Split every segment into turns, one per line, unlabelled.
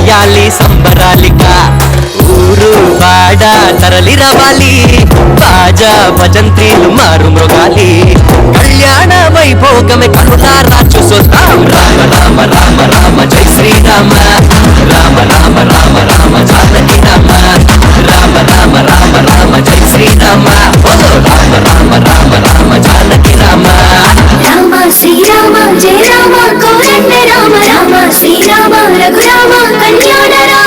చెయ్యాలి సంబరాలిగా ఊరు వాడ తరలి రావాలి బాజా భజంత్రీలు మారు మృగాలి కళ్యాణ వైభోగమే కనులారా చూసొద్దాం రామ రామ రామ రామ జై శ్రీరామ రామ రామ రామ రామ జానకి రామ రామ రామ రామ రామ జై శ్రీరామ రామ రామ రామ రామ జానకి రామ
రామ శ్రీరామ జయ రామ కోదండ రామ రామ శ్రీరామ రఘురామ కళ్యాణ రామ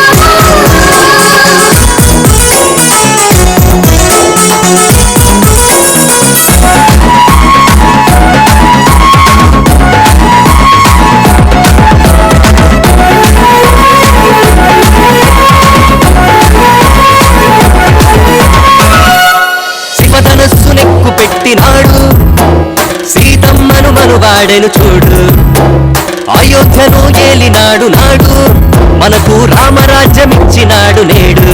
శివధనస్సు నెక్కు పెట్టినాడు సీతమ్మను మనువాడెను చూడు అయోధ్యను ఏలినాడు నాడు మనకు రామరాజ్యమిచ్చినాడు నేడు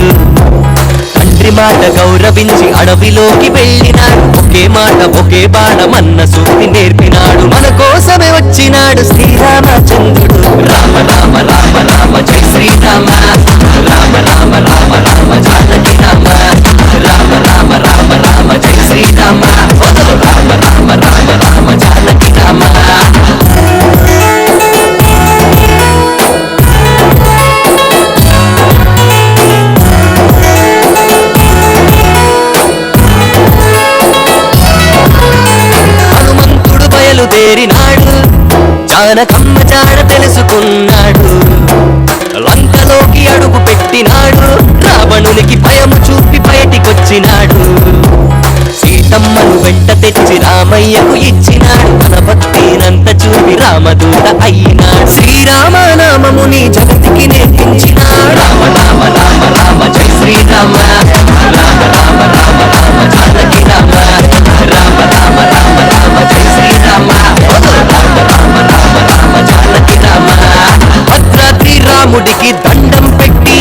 తండ్రి మాట గౌరవించి అడవిలోకి వెళ్ళినాడు ఒకే మాట ఒకే బాణమన్న సూక్తి నేర్పినాడు మన కోసమే వచ్చినాడు శ్రీరామచంద్రుడు రామ రామ రామ రామ జై శ్రీరామ రామ రామ రామ రామ జానకి రామ రామ రామ రామ రామ జై శ్రీరామ రామ రామ రామ రామ జానకి రామ హనుమంతుడు బయలుదేరినాడు జానకమ్మ జాడ తెలుసుకున్నాడు లంకలోకి అడుగు పెట్టినాడు రావణునికి భయము చూపి బయటికొచ్చినాడు సీతమ్మను వెంట తెచ్చి రామయ్యకు ఇచ్చినాడు తన భక్తినంత చూపి రామదూత అయినాడు శ్రీరామనామముని జగతికి నేర్పించినాడు రామ రామ రామ రామ జై శ్రీరామ రామ రామ రామ రామ జానకి రామ రామ రామ రామ రామ జై శ్రీరామ రామ రామ రామ రామ జానకి రామ భద్రాద్రి రాముడికి దండం పెట్టి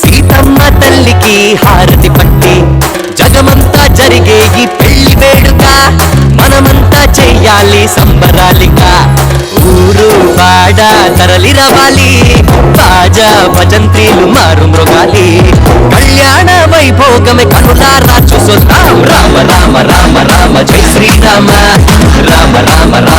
సీతమ్మ తల్లికి హారతి పట్టి జగమంతా జరిగే ఈ పెళ్లి వేడుక మనమంతా చెయ్యాలి సంబరాలిగా ఊరు వాడ తరలి రావాలి బాజా భజంత్రీలు మారు మృగాలి కళ్యాణ వైభోగమే కనులారా చూసొద్దాం రామ రామ రామ రామ జై శ్రీరామ రామ రామ రామ